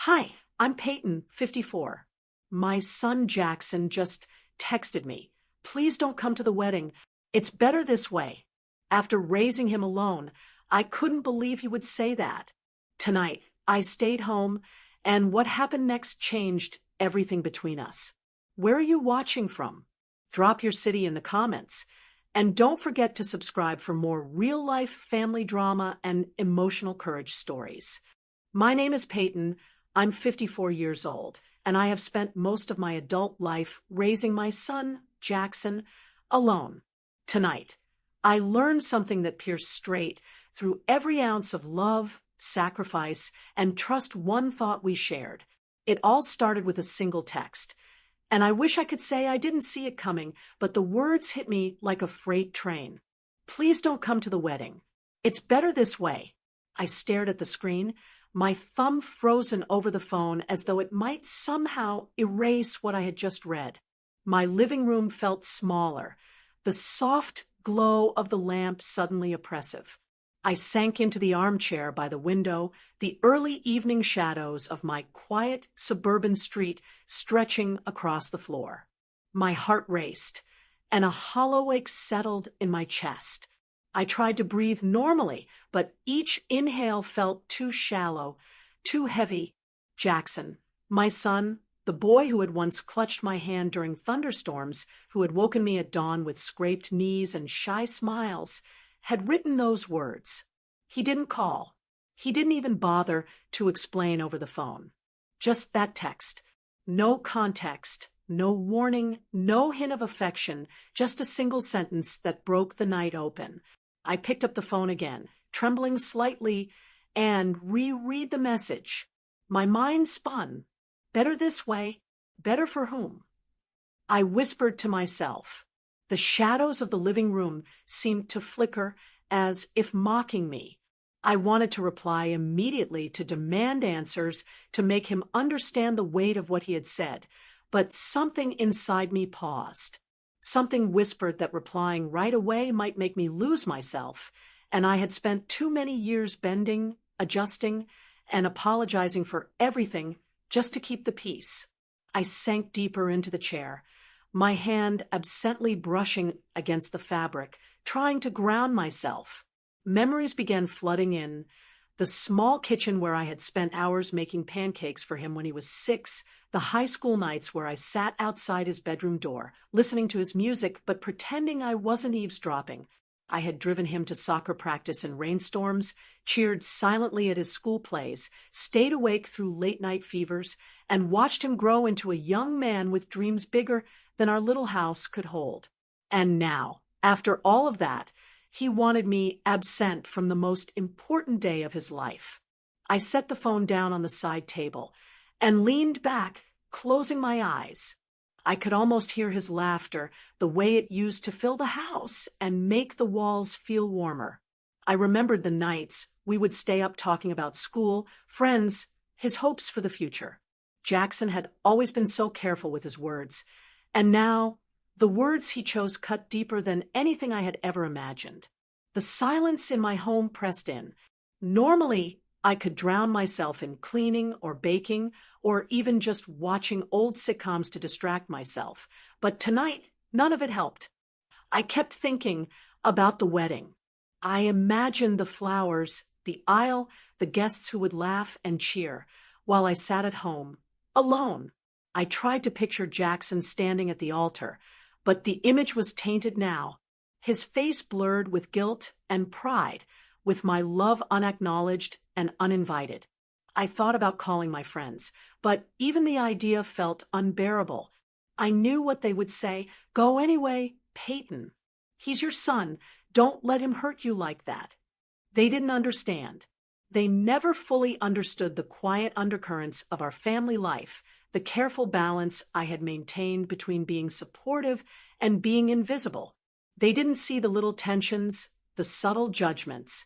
Hi, I'm Peyton, 54. My son Jackson just texted me. Please don't come to the wedding. It's better this way. After raising him alone, I couldn't believe he would say that. Tonight, I stayed home, and what happened next changed everything between us. Where are you watching from? Drop your city in the comments. And don't forget to subscribe for more real-life family drama and emotional courage stories. My name is Peyton. I'm 54 years old, and I have spent most of my adult life raising my son, Jackson, alone. Tonight, I learned something that pierced straight through every ounce of love, sacrifice, and trust one thought we shared. It all started with a single text. And I wish I could say I didn't see it coming, but the words hit me like a freight train. Please don't come to the wedding. It's better this way. I stared at the screen, my thumb frozen over the phone as though it might somehow erase what I had just read. My living room felt smaller, the soft glow of the lamp suddenly oppressive. I sank into the armchair by the window, the early evening shadows of my quiet suburban street stretching across the floor. My heart raced, and a hollow ache settled in my chest. I tried to breathe normally, but each inhale felt too shallow, too heavy. Jackson, my son, the boy who had once clutched my hand during thunderstorms, who had woken me at dawn with scraped knees and shy smiles, had written those words. He didn't call. He didn't even bother to explain over the phone. Just that text. No context, no warning, no hint of affection, just a single sentence that broke the night open. I picked up the phone again, trembling slightly, and reread the message. My mind spun. Better this way. Better for whom? I whispered to myself. The shadows of the living room seemed to flicker as if mocking me. I wanted to reply immediately, to demand answers, to make him understand the weight of what he had said, but something inside me paused. Something whispered that replying right away might make me lose myself, and I had spent too many years bending, adjusting, and apologizing for everything just to keep the peace. I sank deeper into the chair, my hand absently brushing against the fabric, trying to ground myself. Memories began flooding in. The small kitchen where I had spent hours making pancakes for him when he was 6, the high school nights where I sat outside his bedroom door, listening to his music but pretending I wasn't eavesdropping. I had driven him to soccer practice in rainstorms, cheered silently at his school plays, stayed awake through late-night fevers, and watched him grow into a young man with dreams bigger than our little house could hold. And now, after all of that, he wanted me absent from the most important day of his life. I set the phone down on the side table and leaned back, closing my eyes. I could almost hear his laughter, the way it used to fill the house and make the walls feel warmer. I remembered the nights we would stay up talking about school, friends, his hopes for the future. Jackson had always been so careful with his words, and now the words he chose cut deeper than anything I had ever imagined. The silence in my home pressed in. Normally, I could drown myself in cleaning or baking or even just watching old sitcoms to distract myself. But tonight, none of it helped. I kept thinking about the wedding. I imagined the flowers, the aisle, the guests who would laugh and cheer while I sat at home, alone. I tried to picture Jackson standing at the altar, but the image was tainted now, his face blurred with guilt and pride, with my love unacknowledged and uninvited. I thought about calling my friends, but even the idea felt unbearable. I knew what they would say. Go anyway, Peyton. He's your son. Don't let him hurt you like that. They didn't understand. They never fully understood the quiet undercurrents of our family life, the careful balance I had maintained between being supportive and being invisible. They didn't see the little tensions, the subtle judgments,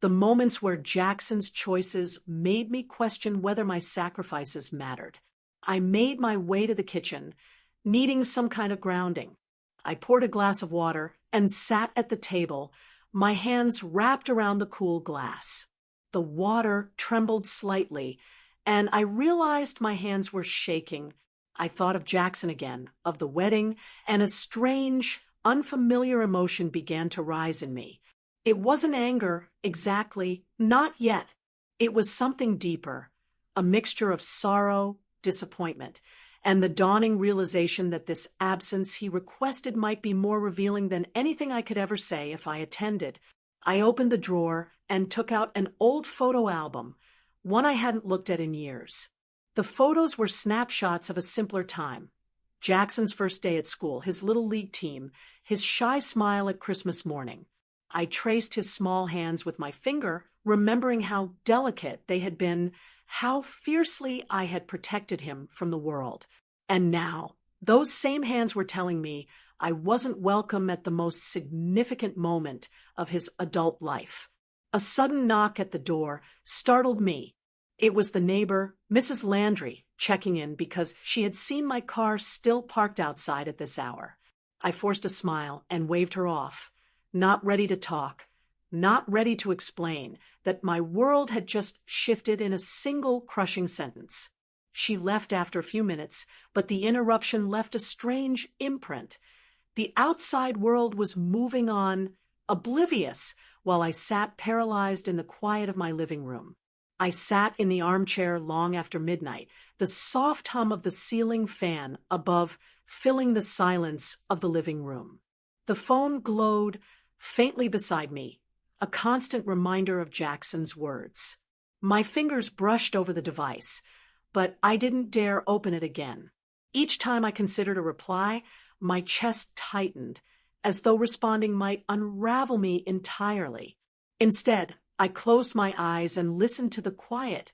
the moments where Jackson's choices made me question whether my sacrifices mattered. I made my way to the kitchen, needing some kind of grounding. I poured a glass of water and sat at the table, my hands wrapped around the cool glass. The water trembled slightly, and I realized my hands were shaking. I thought of Jackson again, of the wedding, and a strange, unfamiliar emotion began to rise in me. It wasn't anger, exactly, not yet. It was something deeper, a mixture of sorrow, disappointment, and the dawning realization that this absence he requested might be more revealing than anything I could ever say if I attended. I opened the drawer and took out an old photo album, one I hadn't looked at in years. The photos were snapshots of a simpler time. Jackson's first day at school, his little league team, his shy smile at Christmas morning. I traced his small hands with my finger, remembering how delicate they had been, how fiercely I had protected him from the world. And now, those same hands were telling me I wasn't welcome at the most significant moment of his adult life. A sudden knock at the door startled me. It was the neighbor, Mrs. Landry, checking in because she had seen my car still parked outside at this hour. I forced a smile and waved her off, not ready to talk, not ready to explain that my world had just shifted in a single crushing sentence. She left after a few minutes, but the interruption left a strange imprint. The outside world was moving on, oblivious, while I sat paralyzed in the quiet of my living room. I sat in the armchair long after midnight, the soft hum of the ceiling fan above filling the silence of the living room. The phone glowed faintly beside me, a constant reminder of Jackson's words. My fingers brushed over the device, but I didn't dare open it again. Each time I considered a reply, my chest tightened, as though responding might unravel me entirely. Instead, I closed my eyes and listened to the quiet,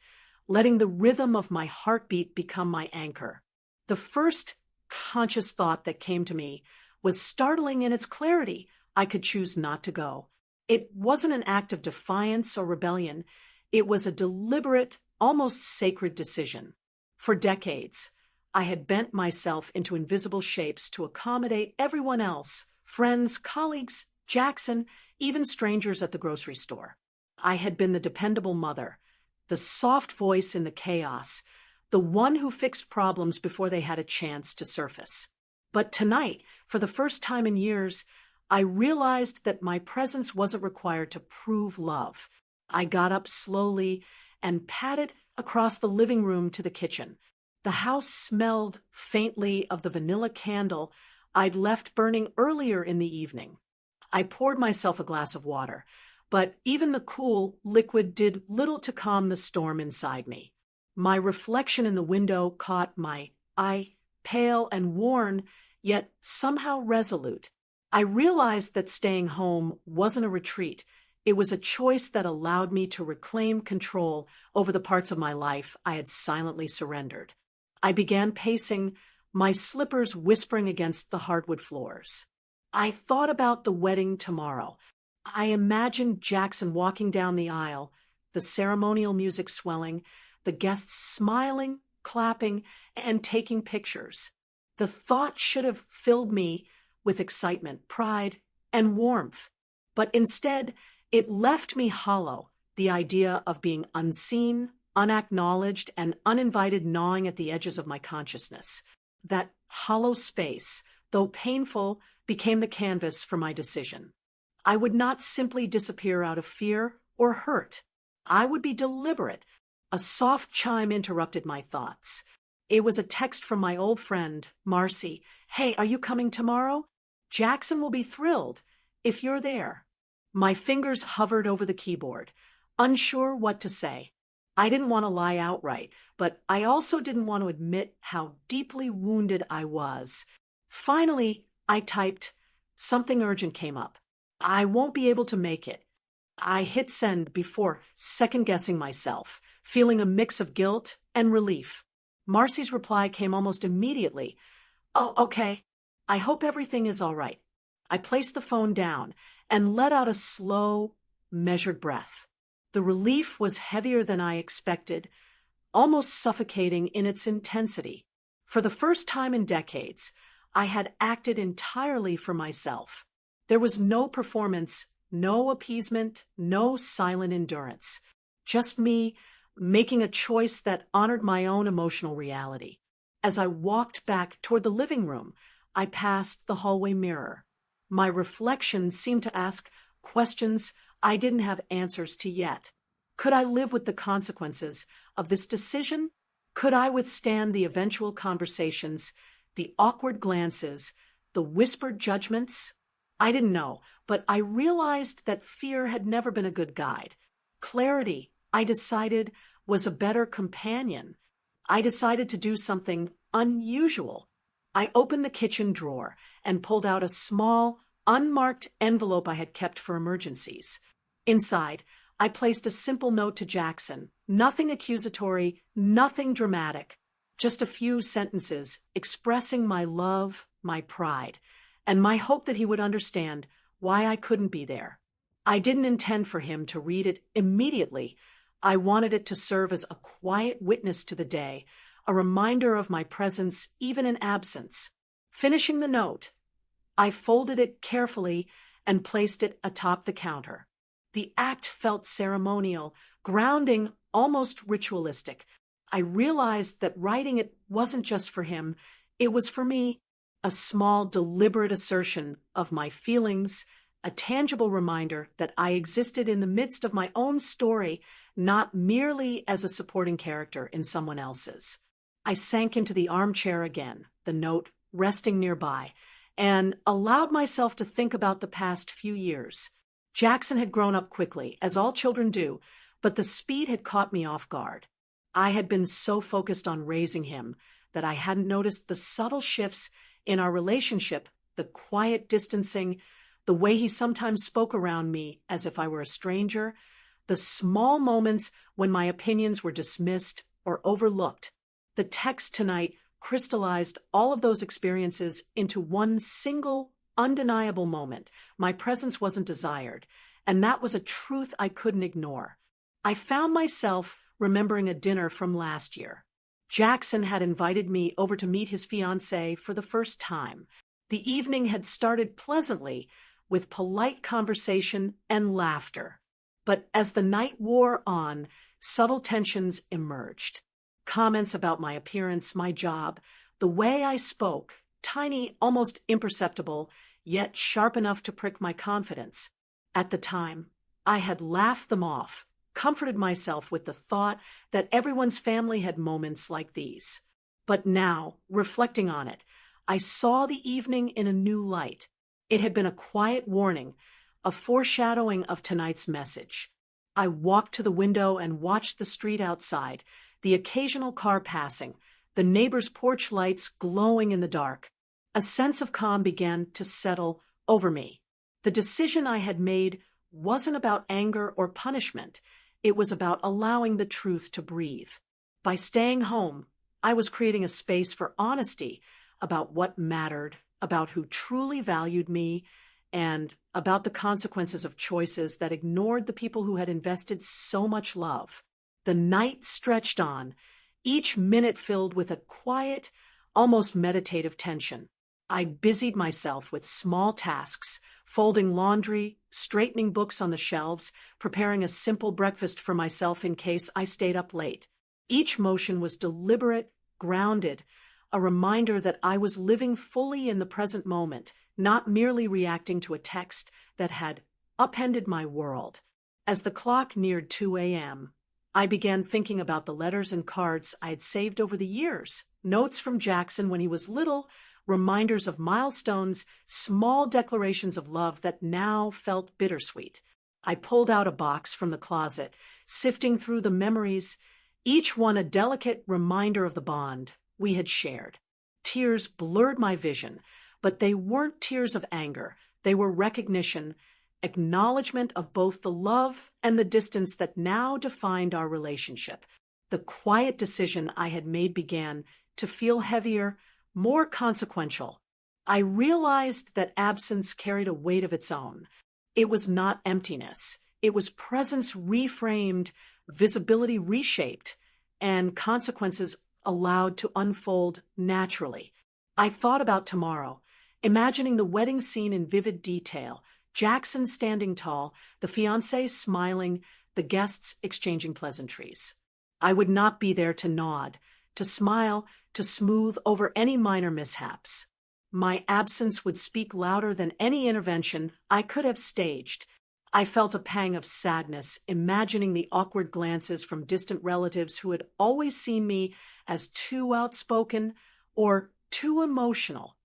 letting the rhythm of my heartbeat become my anchor. The first conscious thought that came to me was startling in its clarity. I could choose not to go. It wasn't an act of defiance or rebellion. It was a deliberate, almost sacred decision. For decades, I had bent myself into invisible shapes to accommodate everyone else, friends, colleagues, Jackson, even strangers at the grocery store. I had been the dependable mother, the soft voice in the chaos, the one who fixed problems before they had a chance to surface. But tonight, for the first time in years, I realized that my presence wasn't required to prove love. I got up slowly and padded across the living room to the kitchen. The house smelled faintly of the vanilla candle I'd left burning earlier in the evening. I poured myself a glass of water, but even the cool liquid did little to calm the storm inside me. My reflection in the window caught my eye, pale and worn, yet somehow resolute. I realized that staying home wasn't a retreat. It was a choice that allowed me to reclaim control over the parts of my life I had silently surrendered. I began pacing, my slippers whispering against the hardwood floors. I thought about the wedding tomorrow. I imagined Jackson walking down the aisle, the ceremonial music swelling, the guests smiling, clapping, and taking pictures. The thought should have filled me with excitement, pride, and warmth. But instead, it left me hollow, the idea of being unseen, unacknowledged, and uninvited gnawing at the edges of my consciousness. That hollow space, though painful, became the canvas for my decision. I would not simply disappear out of fear or hurt. I would be deliberate. A soft chime interrupted my thoughts. It was a text from my old friend, Marcy. "Hey, are you coming tomorrow? Jackson will be thrilled if you're there." My fingers hovered over the keyboard, unsure what to say. I didn't want to lie outright, but I also didn't want to admit how deeply wounded I was. Finally, I typed, "Something urgent came up. I won't be able to make it." I hit send before second-guessing myself, feeling a mix of guilt and relief. Marcy's reply came almost immediately. "Oh, okay. I hope everything is all right." I placed the phone down and let out a slow, measured breath. The relief was heavier than I expected, almost suffocating in its intensity. For the first time in decades, I had acted entirely for myself. There was no performance, no appeasement, no silent endurance. Just me, making a choice that honored my own emotional reality. As I walked back toward the living room, I passed the hallway mirror. My reflection seemed to ask questions I didn't have answers to yet. Could I live with the consequences of this decision? Could I withstand the eventual conversations, the awkward glances, the whispered judgments? I didn't know, but I realized that fear had never been a good guide. Clarity, I decided, was a better companion. I decided to do something unusual. I opened the kitchen drawer and pulled out a small, unmarked envelope I had kept for emergencies. Inside, I placed a simple note to Jackson, nothing accusatory, nothing dramatic, just a few sentences expressing my love, my pride, and my hope that he would understand why I couldn't be there. I didn't intend for him to read it immediately. I wanted it to serve as a quiet witness to the day, a reminder of my presence even in absence. Finishing the note, I folded it carefully and placed it atop the counter. The act felt ceremonial, grounding, almost ritualistic. I realized that writing it wasn't just for him, it was for me, a small, deliberate assertion of my feelings, a tangible reminder that I existed in the midst of my own story, not merely as a supporting character in someone else's. I sank into the armchair again, the note resting nearby, and allowed myself to think about the past few years. Jackson had grown up quickly, as all children do, but the speed had caught me off guard. I had been so focused on raising him that I hadn't noticed the subtle shifts in our relationship, the quiet distancing, the way he sometimes spoke around me as if I were a stranger, the small moments when my opinions were dismissed or overlooked. The text tonight crystallized all of those experiences into one single, undeniable moment. My presence wasn't desired, and that was a truth I couldn't ignore. I found myself remembering a dinner from last year. Jackson had invited me over to meet his fiancée for the first time. The evening had started pleasantly, with polite conversation and laughter. But as the night wore on, subtle tensions emerged. Comments about my appearance, my job, the way I spoke, tiny, almost imperceptible, yet sharp enough to prick my confidence. At the time, I had laughed them off, comforted myself with the thought that everyone's family had moments like these. But now, reflecting on it, I saw the evening in a new light. It had been a quiet warning, a foreshadowing of tonight's message. I walked to the window and watched the street outside, the occasional car passing, the neighbor's porch lights glowing in the dark. A sense of calm began to settle over me. The decision I had made wasn't about anger or punishment. It was about allowing the truth to breathe. By staying home, I was creating a space for honesty about what mattered, about who truly valued me, and about the consequences of choices that ignored the people who had invested so much love. The night stretched on, each minute filled with a quiet, almost meditative tension. I busied myself with small tasks, folding laundry, straightening books on the shelves, preparing a simple breakfast for myself in case I stayed up late. Each motion was deliberate, grounded, a reminder that I was living fully in the present moment, not merely reacting to a text that had upended my world. As the clock neared 2 a.m., I began thinking about the letters and cards I had saved over the years, notes from Jackson when he was little, reminders of milestones, small declarations of love that now felt bittersweet. I pulled out a box from the closet, sifting through the memories, each one a delicate reminder of the bond we had shared. Tears blurred my vision, but they weren't tears of anger. They were recognition, acknowledgement of both the love and the distance that now defined our relationship. The quiet decision I had made began to feel heavier, more consequential. I realized that absence carried a weight of its own. It was not emptiness. It was presence reframed, visibility reshaped, and consequences allowed to unfold naturally. I thought about tomorrow, imagining the wedding scene in vivid detail, Jackson standing tall, the fiancé smiling, the guests exchanging pleasantries. I would not be there to nod, to smile, to smooth over any minor mishaps. My absence would speak louder than any intervention I could have staged. I felt a pang of sadness, imagining the awkward glances from distant relatives who had always seen me as too outspoken or too emotional.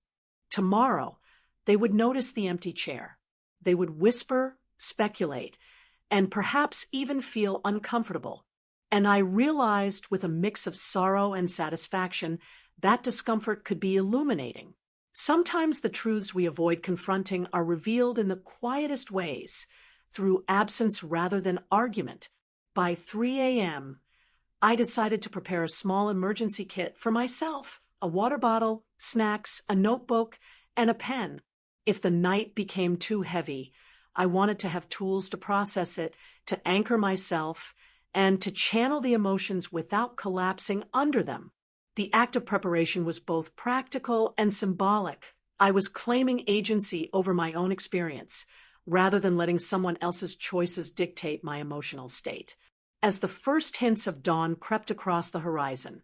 Tomorrow, they would notice the empty chair. They would whisper, speculate, and perhaps even feel uncomfortable. And I realized with a mix of sorrow and satisfaction that discomfort could be illuminating. Sometimes the truths we avoid confronting are revealed in the quietest ways, through absence rather than argument. By 3 a.m., I decided to prepare a small emergency kit for myself: a water bottle, snacks, a notebook, and a pen. If the night became too heavy, I wanted to have tools to process it, to anchor myself, and to channel the emotions without collapsing under them. The act of preparation was both practical and symbolic. I was claiming agency over my own experience, rather than letting someone else's choices dictate my emotional state. As the first hints of dawn crept across the horizon,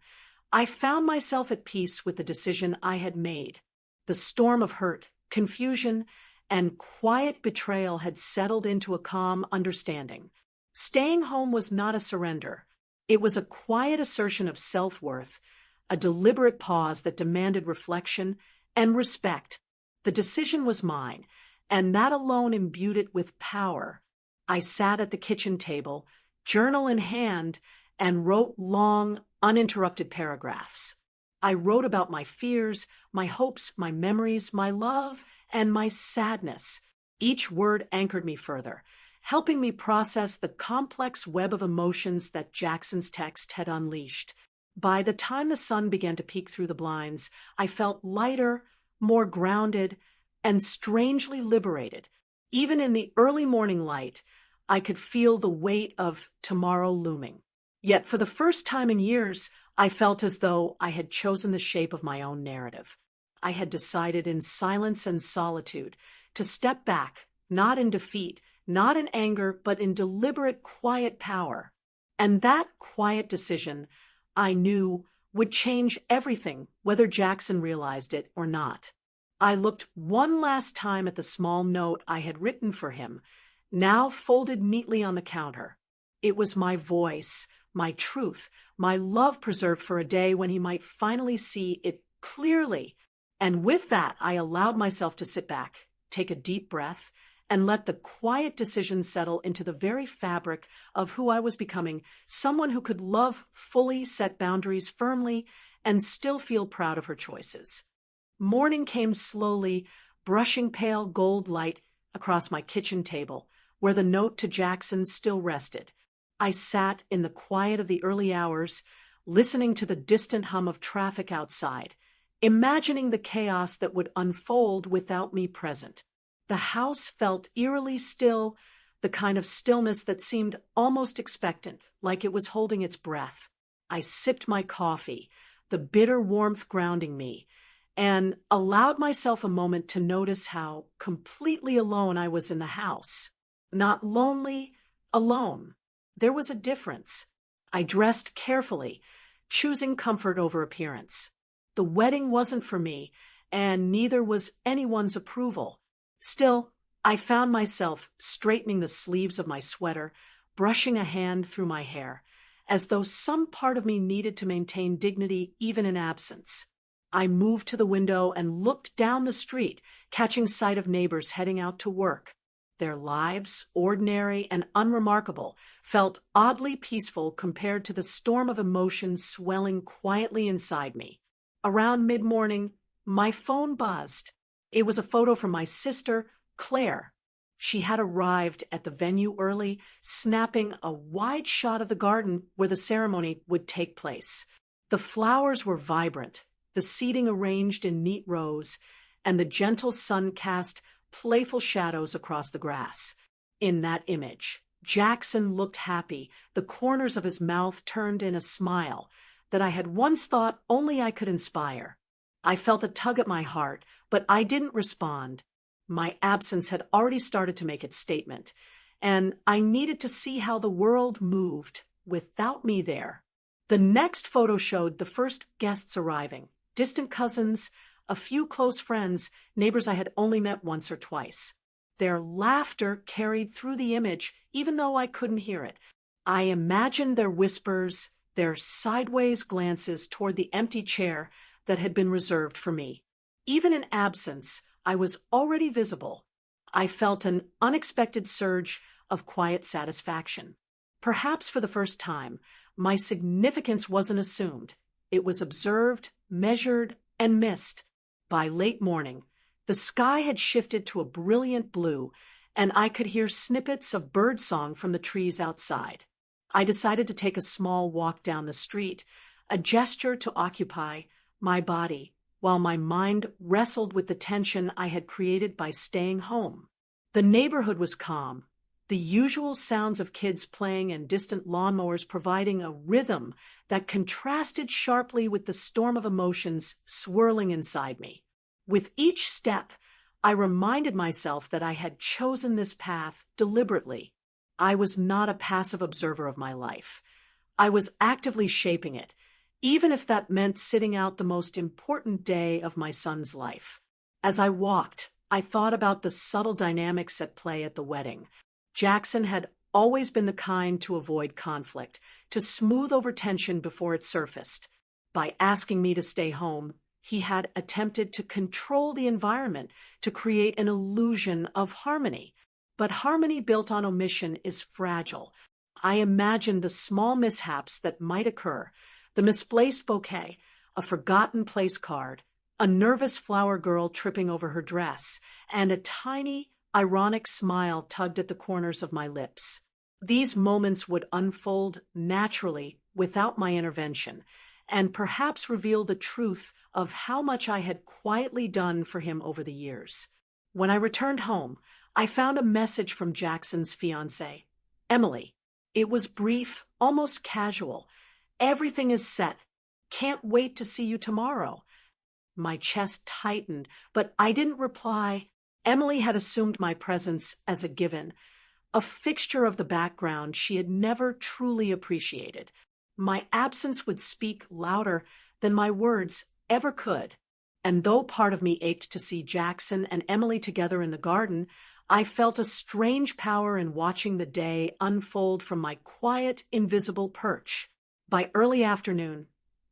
I found myself at peace with the decision I had made. The storm of hurt, confusion, and quiet betrayal had settled into a calm understanding. Staying home was not a surrender. It was a quiet assertion of self-worth, a deliberate pause that demanded reflection and respect. The decision was mine, and that alone imbued it with power. I sat at the kitchen table, journal in hand, and wrote long, uninterrupted paragraphs. I wrote about my fears, my hopes, my memories, my love, and my sadness. Each word anchored me further, helping me process the complex web of emotions that Jackson's text had unleashed. By the time the sun began to peek through the blinds, I felt lighter, more grounded, and strangely liberated. Even in the early morning light, I could feel the weight of tomorrow looming. Yet for the first time in years, I felt as though I had chosen the shape of my own narrative. I had decided in silence and solitude to step back, not in defeat, not in anger, but in deliberate, quiet power. And that quiet decision, I knew, would change everything, whether Jackson realized it or not. I looked one last time at the small note I had written for him, now folded neatly on the counter. It was my voice, my truth, my love preserved for a day when he might finally see it clearly. And with that, I allowed myself to sit back, take a deep breath, and let the quiet decision settle into the very fabric of who I was becoming, someone who could love fully, set boundaries firmly, and still feel proud of her choices. Morning came slowly, brushing pale gold light across my kitchen table, where the note to Jackson still rested. I sat in the quiet of the early hours, listening to the distant hum of traffic outside, imagining the chaos that would unfold without me present. The house felt eerily still, the kind of stillness that seemed almost expectant, like it was holding its breath. I sipped my coffee, the bitter warmth grounding me, and allowed myself a moment to notice how completely alone I was in the house. Not lonely, alone. There was a difference. I dressed carefully, choosing comfort over appearance. The wedding wasn't for me, and neither was anyone's approval. Still, I found myself straightening the sleeves of my sweater, brushing a hand through my hair, as though some part of me needed to maintain dignity even in absence. I moved to the window and looked down the street, catching sight of neighbors heading out to work. Their lives, ordinary and unremarkable, felt oddly peaceful compared to the storm of emotions swelling quietly inside me. Around mid-morning, my phone buzzed. It was a photo from my sister, Claire. She had arrived at the venue early, snapping a wide shot of the garden where the ceremony would take place. The flowers were vibrant, the seating arranged in neat rows, and the gentle sun cast playful shadows across the grass. In that image, Jackson looked happy, the corners of his mouth turned in a smile that I had once thought only I could inspire. I felt a tug at my heart, but I didn't respond. My absence had already started to make its statement, and I needed to see how the world moved without me there. The next photo showed the first guests arriving, distant cousins, a few close friends, neighbors I had only met once or twice. Their laughter carried through the image, even though I couldn't hear it. I imagined their whispers, their sideways glances toward the empty chair that had been reserved for me. Even in absence, I was already visible. I felt an unexpected surge of quiet satisfaction. Perhaps for the first time, my significance wasn't assumed. It was observed, measured, and missed. By late morning, the sky had shifted to a brilliant blue, and I could hear snippets of birdsong from the trees outside. I decided to take a small walk down the street, a gesture to occupy my body, while my mind wrestled with the tension I had created by staying home. The neighborhood was calm, the usual sounds of kids playing and distant lawnmowers providing a rhythm that contrasted sharply with the storm of emotions swirling inside me. With each step, I reminded myself that I had chosen this path deliberately. I was not a passive observer of my life. I was actively shaping it, even if that meant sitting out the most important day of my son's life. As I walked, I thought about the subtle dynamics at play at the wedding. Jackson had always been the kind to avoid conflict, to smooth over tension before it surfaced. By asking me to stay home, he had attempted to control the environment, to create an illusion of harmony. But harmony built on omission is fragile. I imagined the small mishaps that might occur, the misplaced bouquet, a forgotten place card, a nervous flower girl tripping over her dress, and a tiny, ironic smile tugged at the corners of my lips. These moments would unfold naturally without my intervention, and perhaps reveal the truth of how much I had quietly done for him over the years. When I returned home, I found a message from Jackson's fiancée, Emily. It was brief, almost casual. "Everything is set. Can't wait to see you tomorrow." My chest tightened, but I didn't reply. Emily had assumed my presence as a given, a fixture of the background she had never truly appreciated. My absence would speak louder than my words ever could. And though part of me ached to see Jackson and Emily together in the garden, I felt a strange power in watching the day unfold from my quiet, invisible perch. By early afternoon,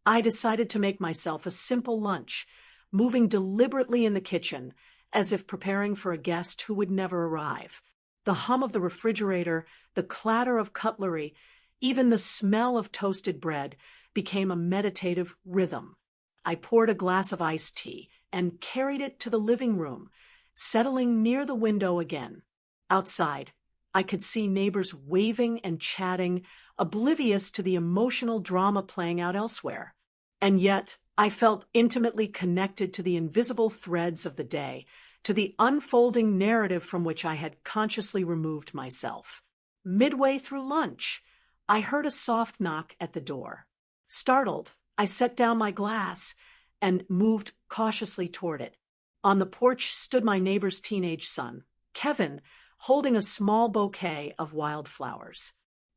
I decided to make myself a simple lunch, moving deliberately in the kitchen, as if preparing for a guest who would never arrive. The hum of the refrigerator, the clatter of cutlery, even the smell of toasted bread became a meditative rhythm. I poured a glass of iced tea and carried it to the living room, settling near the window again. Outside, I could see neighbors waving and chatting, oblivious to the emotional drama playing out elsewhere. And yet, I felt intimately connected to the invisible threads of the day, to the unfolding narrative from which I had consciously removed myself. Midway through lunch, I heard a soft knock at the door. Startled, I set down my glass and moved cautiously toward it. On the porch stood my neighbor's teenage son, Kevin, holding a small bouquet of wildflowers.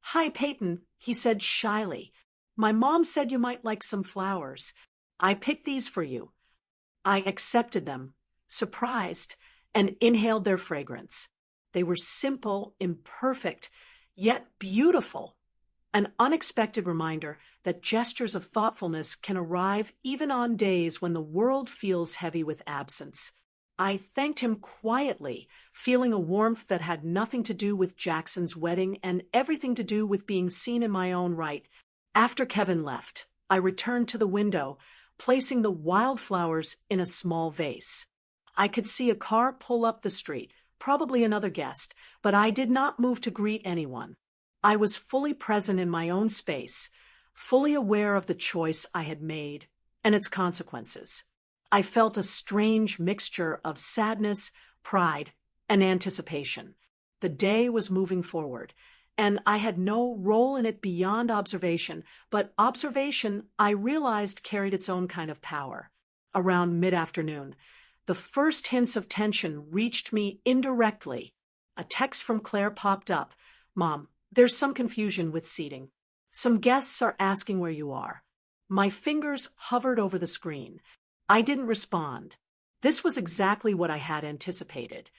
"Hi, Peyton," he said shyly. "My mom said you might like some flowers. I picked these for you." I accepted them, surprised, and inhaled their fragrance. They were simple, imperfect, yet beautiful. An unexpected reminder that gestures of thoughtfulness can arrive even on days when the world feels heavy with absence. I thanked him quietly, feeling a warmth that had nothing to do with Jackson's wedding and everything to do with being seen in my own right. After Kevin left, I returned to the window, placing the wildflowers in a small vase. I could see a car pull up the street, probably another guest, but I did not move to greet anyone. I was fully present in my own space, fully aware of the choice I had made and its consequences. I felt a strange mixture of sadness, pride, and anticipation. The day was moving forward, and I had no role in it beyond observation, but observation, I realized, carried its own kind of power. Around mid-afternoon, the first hints of tension reached me indirectly. A text from Claire popped up. "Mom, there's some confusion with seating." Some guests are asking where you are. My fingers hovered over the screen. I didn't respond. This was exactly what I had anticipated.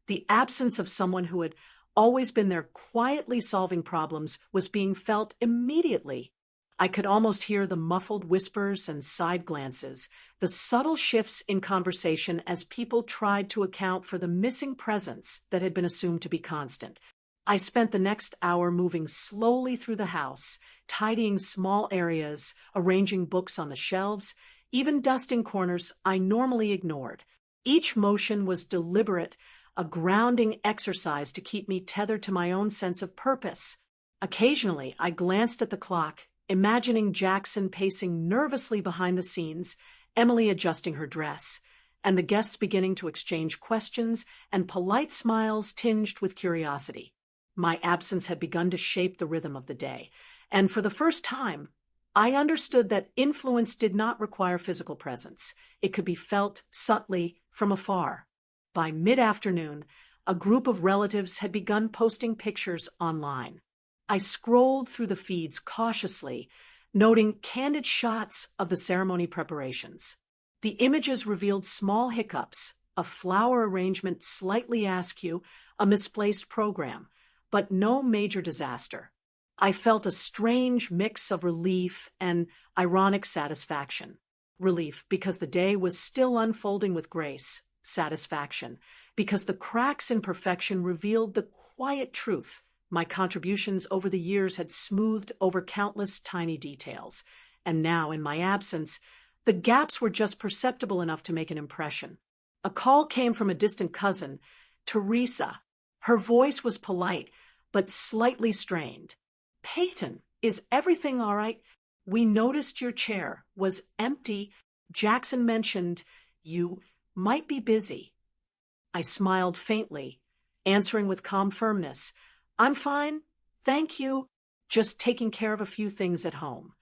The absence of someone who had always been there quietly solving problems was being felt immediately. I could almost hear the muffled whispers and side glances, the subtle shifts in conversation as people tried to account for the missing presence that had been assumed to be constant. I spent the next hour moving slowly through the house, tidying small areas, arranging books on the shelves, even dusting corners I normally ignored. Each motion was deliberate, a grounding exercise to keep me tethered to my own sense of purpose. Occasionally, I glanced at the clock, imagining Jackson pacing nervously behind the scenes, Emily adjusting her dress, and the guests beginning to exchange questions and polite smiles tinged with curiosity. My absence had begun to shape the rhythm of the day, and for the first time, I understood that influence did not require physical presence. It could be felt subtly from afar. By mid-afternoon, a group of relatives had begun posting pictures online. I scrolled through the feeds cautiously, noting candid shots of the ceremony preparations. The images revealed small hiccups, a flower arrangement slightly askew, a misplaced program, but no major disaster. I felt a strange mix of relief and ironic satisfaction. Relief because the day was still unfolding with grace. Satisfaction because the cracks in perfection revealed the quiet truth. My contributions over the years had smoothed over countless tiny details, and now, in my absence, the gaps were just perceptible enough to make an impression. A call came from a distant cousin, Teresa. Her voice was polite, but slightly strained. "Peyton, is everything all right? We noticed your chair was empty. Jackson mentioned you might be busy." I smiled faintly, answering with calm firmness, "I'm fine, thank you, just taking care of a few things at home."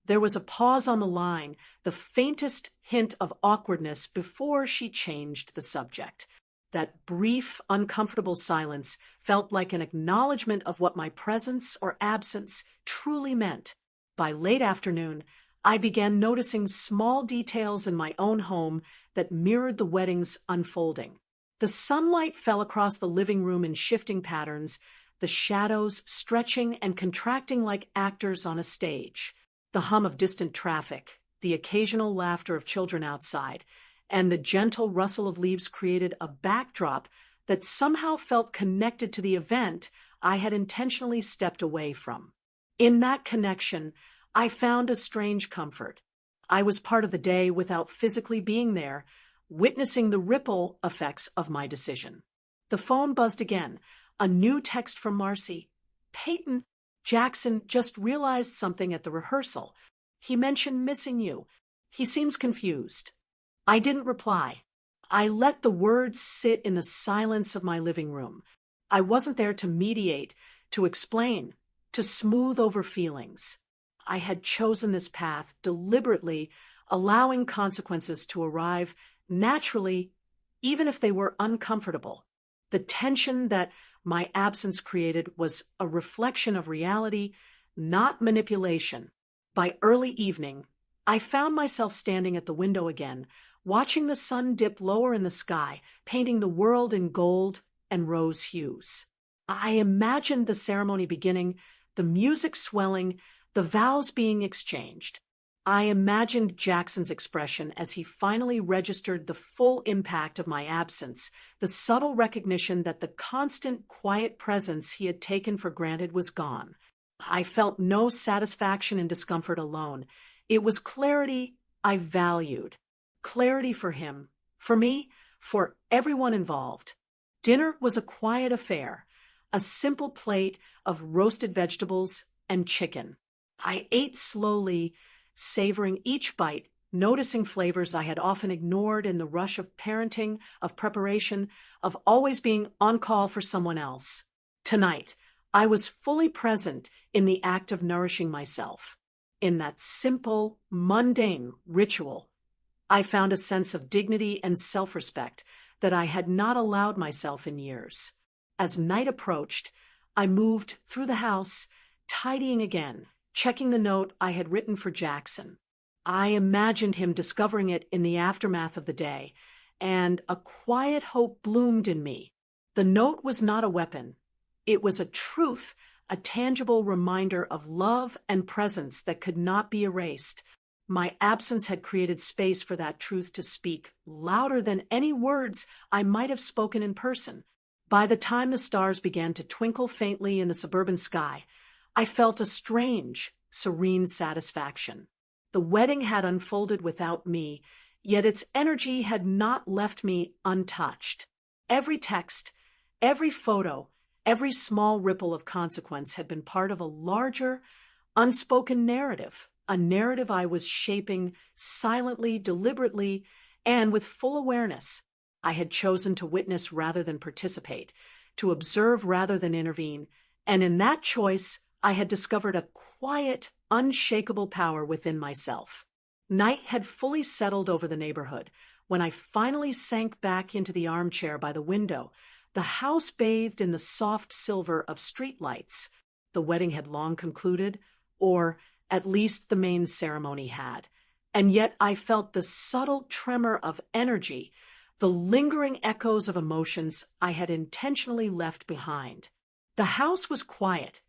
There was a pause on the line, the faintest hint of awkwardness before she changed the subject. That brief, uncomfortable silence felt like an acknowledgement of what my presence or absence truly meant. By late afternoon, I began noticing small details in my own home that mirrored the wedding's unfolding. The sunlight fell across the living room in shifting patterns, the shadows stretching and contracting like actors on a stage. The hum of distant traffic, the occasional laughter of children outside, and the gentle rustle of leaves created a backdrop that somehow felt connected to the event I had intentionally stepped away from. In that connection, I found a strange comfort. I was part of the day without physically being there, witnessing the ripple effects of my decision. The phone buzzed again, a new text from Marcy. "Peyton, Jackson just realized something at the rehearsal. He mentioned missing you. He seems confused." I didn't reply. I let the words sit in the silence of my living room. I wasn't there to mediate, to explain, to smooth over feelings. I had chosen this path deliberately, allowing consequences to arrive naturally, even if they were uncomfortable. The tension that my absence created was a reflection of reality, not manipulation. By early evening, I found myself standing at the window again, watching the sun dip lower in the sky, painting the world in gold and rose hues. I imagined the ceremony beginning, the music swelling, the vows being exchanged. I imagined Jackson's expression as he finally registered the full impact of my absence, the subtle recognition that the constant, quiet presence he had taken for granted was gone. I felt no satisfaction in discomfort alone. It was clarity I valued. Clarity for him, for me, for everyone involved. Dinner was a quiet affair, a simple plate of roasted vegetables and chicken. I ate slowly, savoring each bite, noticing flavors I had often ignored in the rush of parenting, of preparation, of always being on call for someone else. Tonight, I was fully present in the act of nourishing myself. In that simple, mundane ritual, I found a sense of dignity and self-respect that I had not allowed myself in years. As night approached, I moved through the house, tidying again, checking the note I had written for Jackson. I imagined him discovering it in the aftermath of the day, and a quiet hope bloomed in me. The note was not a weapon. It was a truth, a tangible reminder of love and presence that could not be erased. My absence had created space for that truth to speak louder than any words I might have spoken in person. By the time the stars began to twinkle faintly in the suburban sky, I felt a strange, serene satisfaction. The wedding had unfolded without me, yet its energy had not left me untouched. Every text, every photo, every small ripple of consequence had been part of a larger, unspoken narrative, a narrative I was shaping silently, deliberately, and with full awareness. I had chosen to witness rather than participate, to observe rather than intervene, and in that choice, I had discovered a quiet, unshakable power within myself. Night had fully settled over the neighborhood when I finally sank back into the armchair by the window, the house bathed in the soft silver of streetlights. The wedding had long concluded, or at least the main ceremony had, and yet I felt the subtle tremor of energy, the lingering echoes of emotions I had intentionally left behind. The house was quiet,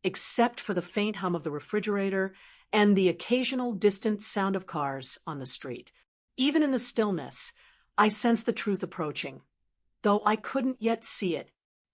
except for the faint hum of the refrigerator and the occasional distant sound of cars on the street. Even in the stillness, I sensed the truth approaching. Though I couldn't yet see it,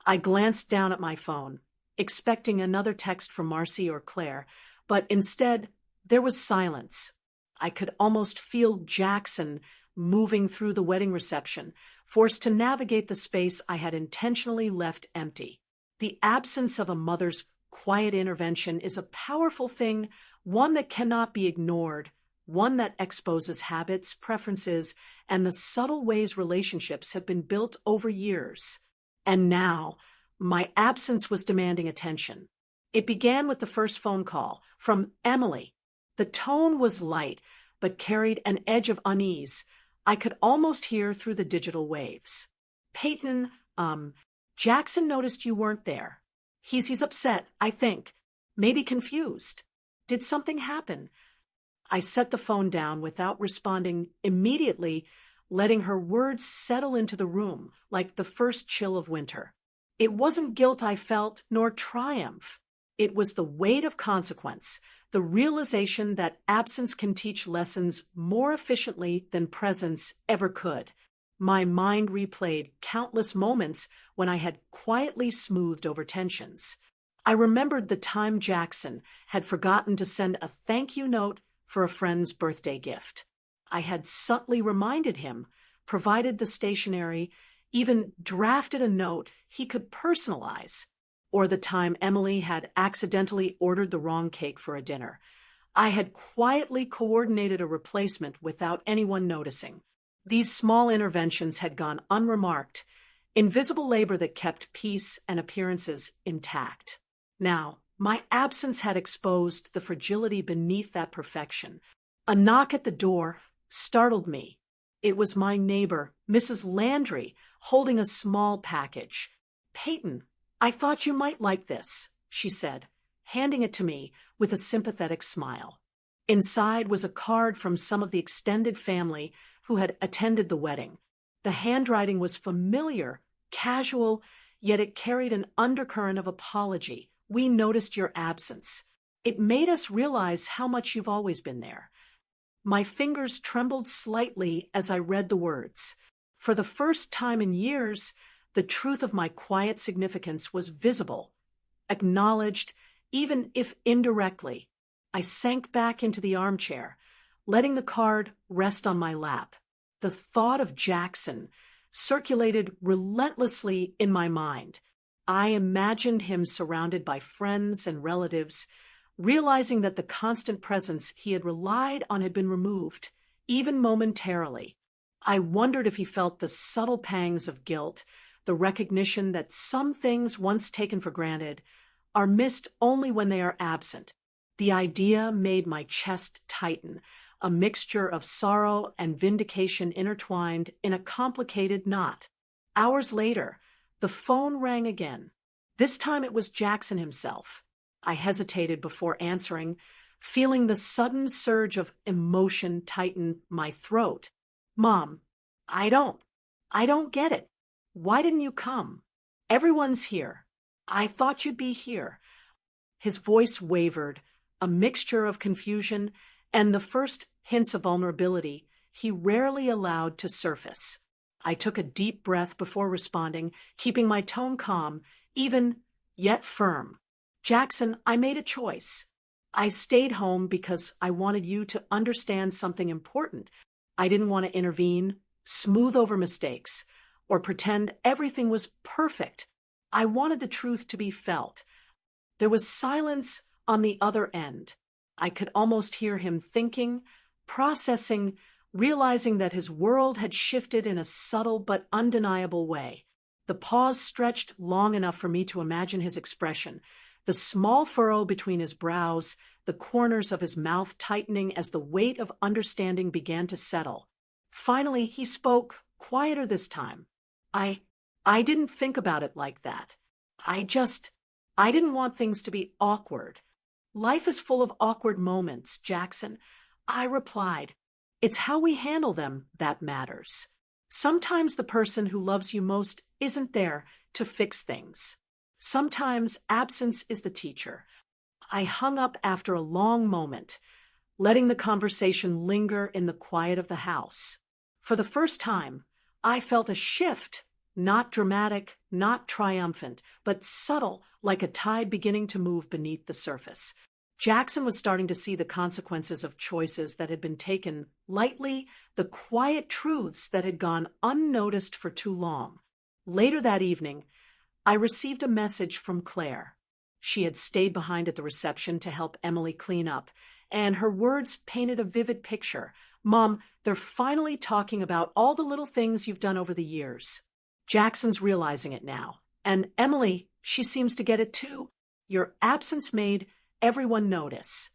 I glanced down at my phone, expecting another text from Marcy or Claire, but instead, there was silence. I could almost feel Jackson moving through the wedding reception, forced to navigate the space I had intentionally left empty. The absence of a mother's quiet intervention is a powerful thing, one that cannot be ignored, one that exposes habits, preferences, and the subtle ways relationships have been built over years. And now, my absence was demanding attention. It began with the first phone call from Emily. The tone was light, but carried an edge of unease I could almost hear through the digital waves. Peyton, Jackson noticed you weren't there. He's upset, I think. Maybe confused. Did something happen? I set the phone down without responding immediately, letting her words settle into the room like the first chill of winter. It wasn't guilt I felt, nor triumph. It was the weight of consequence, the realization that absence can teach lessons more efficiently than presence ever could. My mind replayed countless moments when I had quietly smoothed over tensions. I remembered the time Jackson had forgotten to send a thank you note for a friend's birthday gift. I had subtly reminded him, provided the stationery, even drafted a note he could personalize. Or the time Emily had accidentally ordered the wrong cake for a dinner. I had quietly coordinated a replacement without anyone noticing. These small interventions had gone unremarked, invisible labor that kept peace and appearances intact. Now, my absence had exposed the fragility beneath that perfection. A knock at the door startled me. It was my neighbor, Mrs. Landry, holding a small package. "Peyton, I thought you might like this," she said, handing it to me with a sympathetic smile. Inside was a card from some of the extended family who had attended the wedding. The handwriting was familiar, casual, yet it carried an undercurrent of apology. "We noticed your absence. It made us realize how much you've always been there." My fingers trembled slightly as I read the words. For the first time in years, the truth of my quiet significance was visible, acknowledged, even if indirectly. I sank back into the armchair, letting the card rest on my lap. The thought of Jackson circulated relentlessly in my mind. I imagined him surrounded by friends and relatives, realizing that the constant presence he had relied on had been removed, even momentarily. I wondered if he felt the subtle pangs of guilt, the recognition that some things once taken for granted are missed only when they are absent. The idea made my chest tighten, a mixture of sorrow and vindication intertwined in a complicated knot. Hours later, the phone rang again. This time it was Jackson himself. I hesitated before answering, feeling the sudden surge of emotion tighten my throat. Mom, I don't get it. Why didn't you come? Everyone's here. I thought you'd be here. His voice wavered, a mixture of confusion and the first hints of vulnerability he rarely allowed to surface. I took a deep breath before responding, keeping my tone calm, even yet firm. Jackson, I made a choice. I stayed home because I wanted you to understand something important. I didn't want to intervene, smooth over mistakes, or pretend everything was perfect. I wanted the truth to be felt. There was silence on the other end. I could almost hear him thinking, processing, realizing that his world had shifted in a subtle but undeniable way. The pause stretched long enough for me to imagine his expression, the small furrow between his brows, the corners of his mouth tightening as the weight of understanding began to settle. Finally, he spoke, quieter this time. I didn't think about it like that. I didn't want things to be awkward. Life is full of awkward moments, Jackson. I replied, it's how we handle them that matters. Sometimes the person who loves you most isn't there to fix things. Sometimes absence is the teacher. I hung up after a long moment, letting the conversation linger in the quiet of the house. For the first time, I felt a shift, not dramatic, not triumphant, but subtle, like a tide beginning to move beneath the surface. Jackson was starting to see the consequences of choices that had been taken lightly, the quiet truths that had gone unnoticed for too long. Later that evening, I received a message from Claire. She had stayed behind at the reception to help Emily clean up, and her words painted a vivid picture. Mom, they're finally talking about all the little things you've done over the years. Jackson's realizing it now. And Emily, she seems to get it too. Your absence made everyone notice.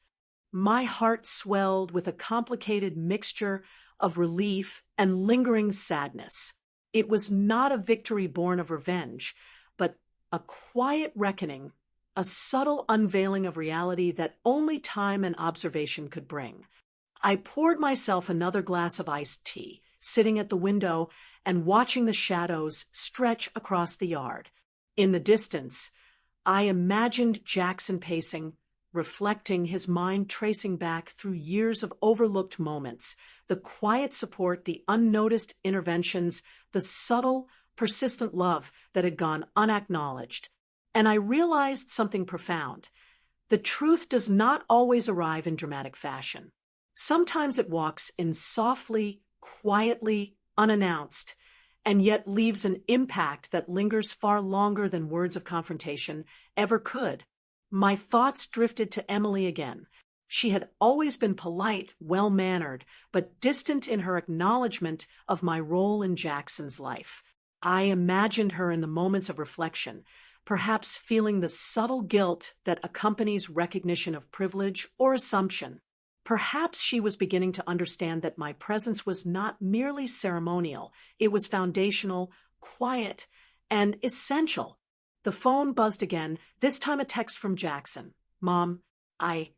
My heart swelled with a complicated mixture of relief and lingering sadness. It was not a victory born of revenge, but a quiet reckoning, a subtle unveiling of reality that only time and observation could bring. I poured myself another glass of iced tea, sitting at the window and watching the shadows stretch across the yard. In the distance, I imagined Jackson pacing, reflecting, his mind tracing back through years of overlooked moments, the quiet support, the unnoticed interventions, the subtle, persistent love that had gone unacknowledged. And I realized something profound. The truth does not always arrive in dramatic fashion. Sometimes it walks in softly, quietly, unannounced, and yet leaves an impact that lingers far longer than words of confrontation ever could. My thoughts drifted to Emily again. She had always been polite, well-mannered, but distant in her acknowledgement of my role in Jackson's life. I imagined her in the moments of reflection, perhaps feeling the subtle guilt that accompanies recognition of privilege or assumption. Perhaps she was beginning to understand that my presence was not merely ceremonial, it was foundational, quiet, and essential. The phone buzzed again, this time a text from Jackson. Mom, I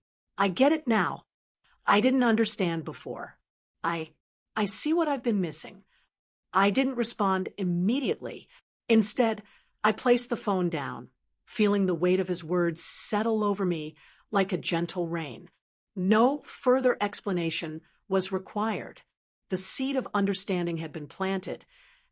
get it now. I didn't understand before. I see what I've been missing. I didn't respond immediately. Instead, I placed the phone down, feeling the weight of his words settle over me like a gentle rain. No further explanation was required. The seed of understanding had been planted,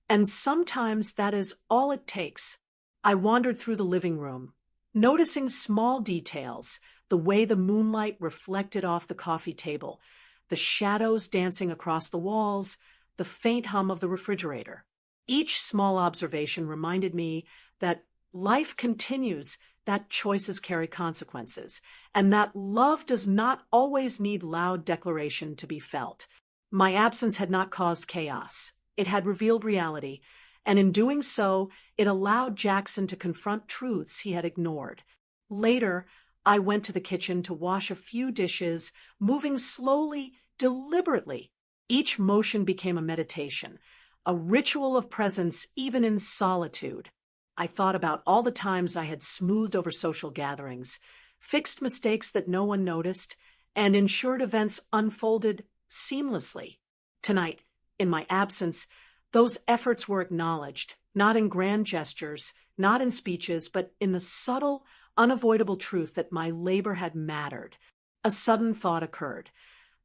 and sometimes that is all it takes. I wandered through the living room, noticing small details, the way the moonlight reflected off the coffee table, the shadows dancing across the walls, the faint hum of the refrigerator. Each small observation reminded me that life continues, that choices carry consequences, and that love does not always need loud declaration to be felt. My absence had not caused chaos. It had revealed reality, and in doing so, it allowed Jackson to confront truths he had ignored. Later, I went to the kitchen to wash a few dishes, moving slowly, deliberately. Each motion became a meditation, a ritual of presence even in solitude. I thought about all the times I had smoothed over social gatherings, fixed mistakes that no one noticed, and ensured events unfolded seamlessly. Tonight, in my absence, those efforts were acknowledged, not in grand gestures, not in speeches, but in the subtle, unavoidable truth that my labor had mattered. A sudden thought occurred.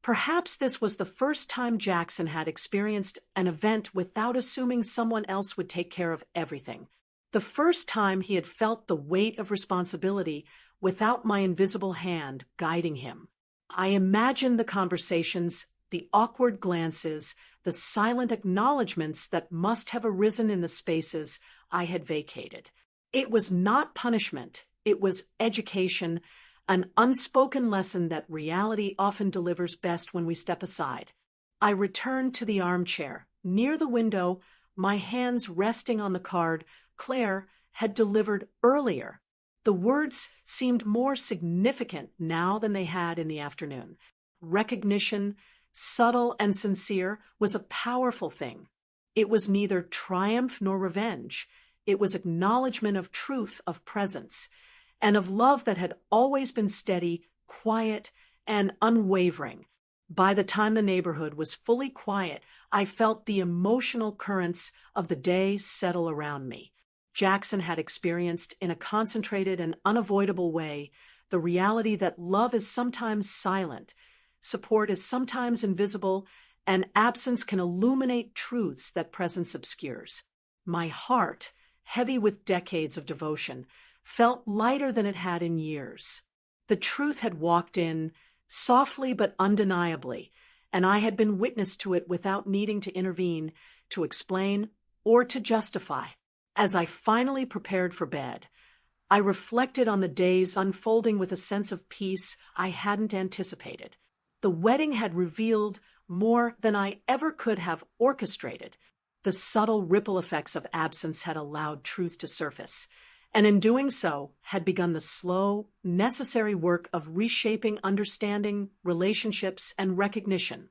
Perhaps this was the first time Jackson had experienced an event without assuming someone else would take care of everything. The first time he had felt the weight of responsibility without my invisible hand guiding him. I imagined the conversations, the awkward glances, the silent acknowledgments that must have arisen in the spaces I had vacated. It was not punishment, it was education, an unspoken lesson that reality often delivers best when we step aside. I returned to the armchair, near the window, my hands resting on the card Claire had delivered earlier. The words seemed more significant now than they had in the afternoon. Recognition, subtle and sincere, was a powerful thing. It was neither triumph nor revenge. It was acknowledgement of truth, of presence, and of love that had always been steady, quiet, and unwavering. By the time the neighborhood was fully quiet, I felt the emotional currents of the day settle around me. Jackson had experienced, in a concentrated and unavoidable way, the reality that love is sometimes silent, support is sometimes invisible, and absence can illuminate truths that presence obscures. My heart, heavy with decades of devotion, felt lighter than it had in years. The truth had walked in, softly but undeniably, and I had been witness to it without needing to intervene, to explain, or to justify. As I finally prepared for bed, I reflected on the days unfolding with a sense of peace I hadn't anticipated. The wedding had revealed more than I ever could have orchestrated. The subtle ripple effects of absence had allowed truth to surface, and in doing so had begun the slow, necessary work of reshaping understanding, relationships, and recognition.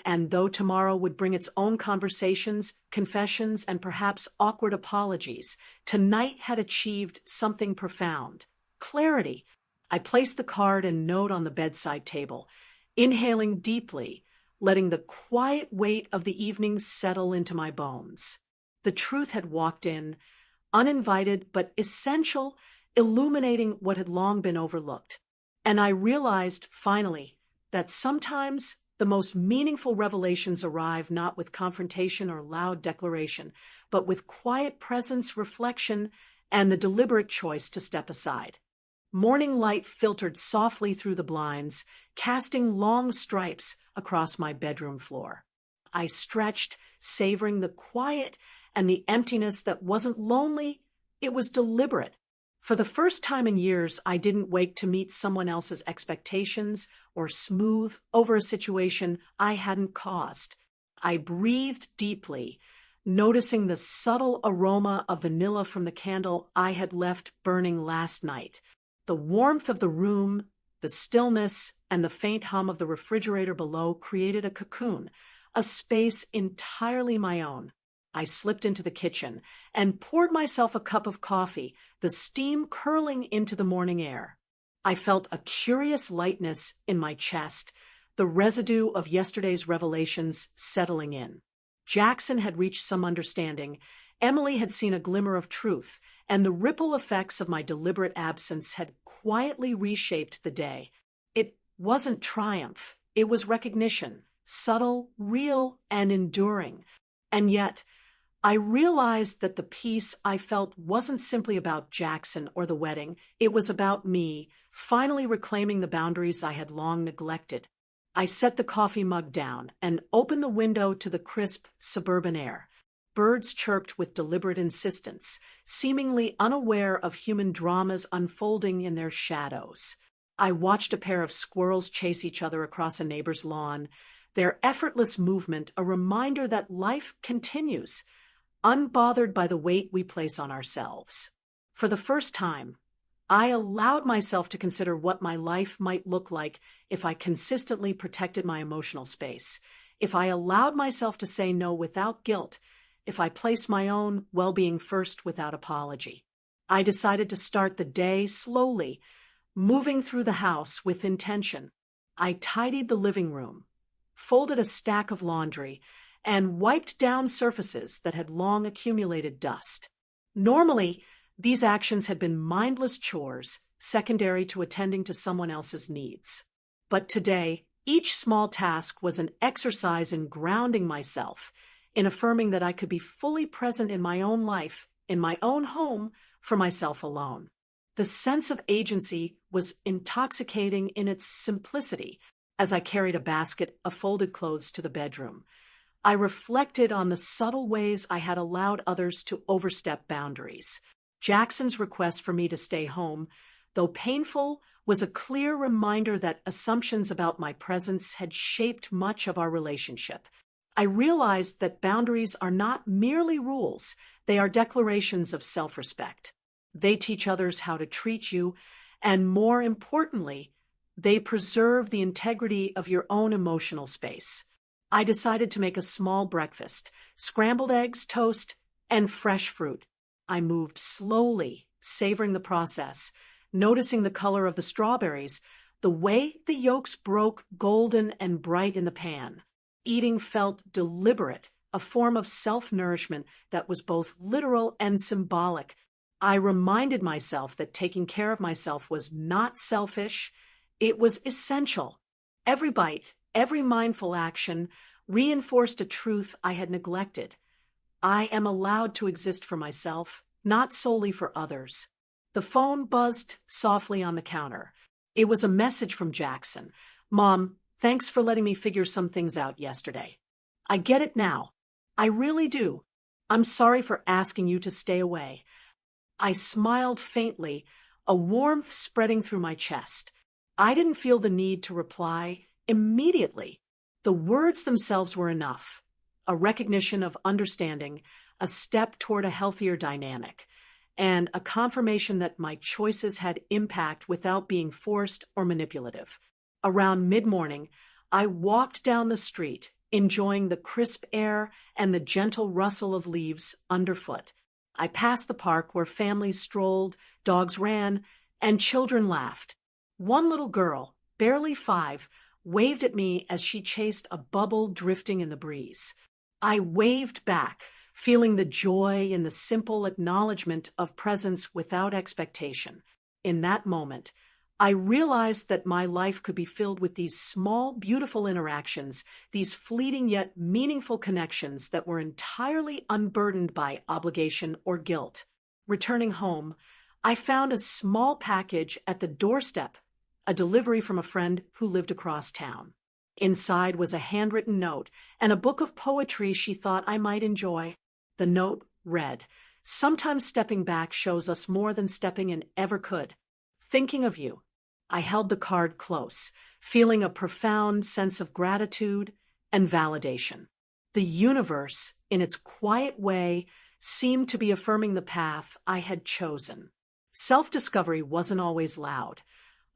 And though tomorrow would bring its own conversations, confessions, and perhaps awkward apologies, tonight had achieved something profound. Clarity. I placed the card and note on the bedside table, inhaling deeply, letting the quiet weight of the evening settle into my bones. The truth had walked in, uninvited but essential, illuminating what had long been overlooked. And I realized, finally, that sometimes the most meaningful revelations arrive not with confrontation or loud declaration, but with quiet presence, reflection, and the deliberate choice to step aside. Morning light filtered softly through the blinds, casting long stripes across my bedroom floor. I stretched, savoring the quiet and the emptiness that wasn't lonely, it was deliberate. For the first time in years, I didn't wake to meet someone else's expectations or smooth over a situation I hadn't caused. I breathed deeply, noticing the subtle aroma of vanilla from the candle I had left burning last night. The warmth of the room, the stillness, and the faint hum of the refrigerator below created a cocoon, a space entirely my own. I slipped into the kitchen and poured myself a cup of coffee, the steam curling into the morning air. I felt a curious lightness in my chest, the residue of yesterday's revelations settling in. Jackson had reached some understanding, Emily had seen a glimmer of truth, and the ripple effects of my deliberate absence had quietly reshaped the day. It wasn't triumph, it was recognition, subtle, real, and enduring. And yet, I realized that the peace I felt wasn't simply about Jackson or the wedding. It was about me, finally reclaiming the boundaries I had long neglected. I set the coffee mug down and opened the window to the crisp suburban air. Birds chirped with deliberate insistence, seemingly unaware of human dramas unfolding in their shadows. I watched a pair of squirrels chase each other across a neighbor's lawn, their effortless movement a reminder that life continues, unbothered by the weight we place on ourselves. For the first time, I allowed myself to consider what my life might look like if I consistently protected my emotional space, if I allowed myself to say no without guilt, if I placed my own well-being first without apology. I decided to start the day slowly, moving through the house with intention. I tidied the living room, folded a stack of laundry, and wiped down surfaces that had long accumulated dust. Normally, these actions had been mindless chores, secondary to attending to someone else's needs. But today, each small task was an exercise in grounding myself, in affirming that I could be fully present in my own life, in my own home, for myself alone. The sense of agency was intoxicating in its simplicity as I carried a basket of folded clothes to the bedroom. I reflected on the subtle ways I had allowed others to overstep boundaries. Jackson's request for me to stay home, though painful, was a clear reminder that assumptions about my presence had shaped much of our relationship. I realized that boundaries are not merely rules, they are declarations of self-respect. They teach others how to treat you, and more importantly, they preserve the integrity of your own emotional space. I decided to make a small breakfast, scrambled eggs, toast, and fresh fruit. I moved slowly, savoring the process, noticing the color of the strawberries, the way the yolks broke golden and bright in the pan. Eating felt deliberate, a form of self-nourishment that was both literal and symbolic. I reminded myself that taking care of myself was not selfish, it was essential. Every bite, every mindful action reinforced a truth I had neglected. I am allowed to exist for myself, not solely for others. The phone buzzed softly on the counter. It was a message from Jackson. "Mom, thanks for letting me figure some things out yesterday. I get it now. I really do. I'm sorry for asking you to stay away." I smiled faintly, a warmth spreading through my chest. I didn't feel the need to reply immediately. The words themselves were enough. A recognition of understanding, a step toward a healthier dynamic, and a confirmation that my choices had impact without being forced or manipulative. Around mid-morning, I walked down the street, enjoying the crisp air and the gentle rustle of leaves underfoot. I passed the park where families strolled, dogs ran, and children laughed. One little girl, barely 5, waved at me as she chased a bubble drifting in the breeze. I waved back, feeling the joy in the simple acknowledgement of presence without expectation. In that moment, I realized that my life could be filled with these small, beautiful interactions, these fleeting yet meaningful connections that were entirely unburdened by obligation or guilt. Returning home, I found a small package at the doorstep, a delivery from a friend who lived across town. Inside was a handwritten note and a book of poetry she thought I might enjoy. The note read, "Sometimes stepping back shows us more than stepping in ever could. Thinking of you." I held the card close, feeling a profound sense of gratitude and validation. The universe, in its quiet way, seemed to be affirming the path I had chosen. Self-discovery wasn't always loud.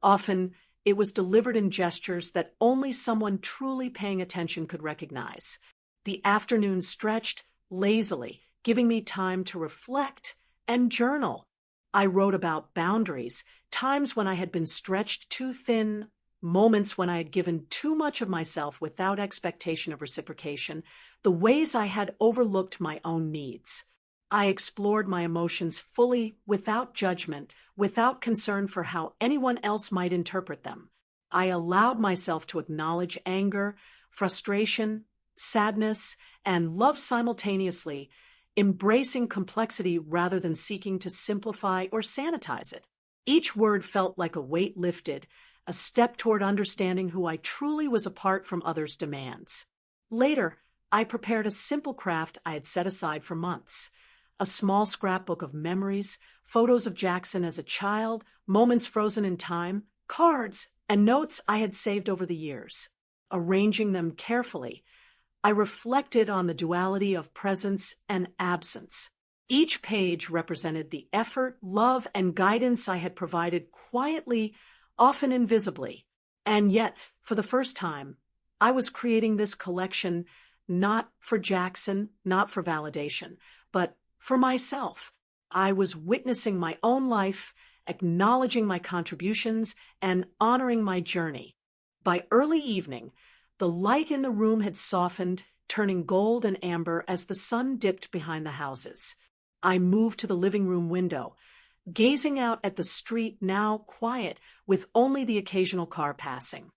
Often, it was delivered in gestures that only someone truly paying attention could recognize. The afternoon stretched lazily, giving me time to reflect and journal. I wrote about boundaries, times when I had been stretched too thin, moments when I had given too much of myself without expectation of reciprocation, the ways I had overlooked my own needs. I explored my emotions fully, without judgment, without concern for how anyone else might interpret them. I allowed myself to acknowledge anger, frustration, sadness, and love simultaneously, embracing complexity rather than seeking to simplify or sanitize it. Each word felt like a weight lifted, a step toward understanding who I truly was apart from others' demands. Later, I prepared a simple craft I had set aside for months. A small scrapbook of memories, photos of Jackson as a child, moments frozen in time, cards, and notes I had saved over the years. Arranging them carefully, I reflected on the duality of presence and absence. Each page represented the effort, love, and guidance I had provided quietly, often invisibly. And yet, for the first time, I was creating this collection not for Jackson, not for validation, but for myself. I was witnessing my own life acknowledging my contributions and honoring my journey. By early evening, the light in the room had softened, turning gold and amber as the sun dipped behind the houses. I moved to the living room window, gazing out at the street now quiet with only the occasional car passing.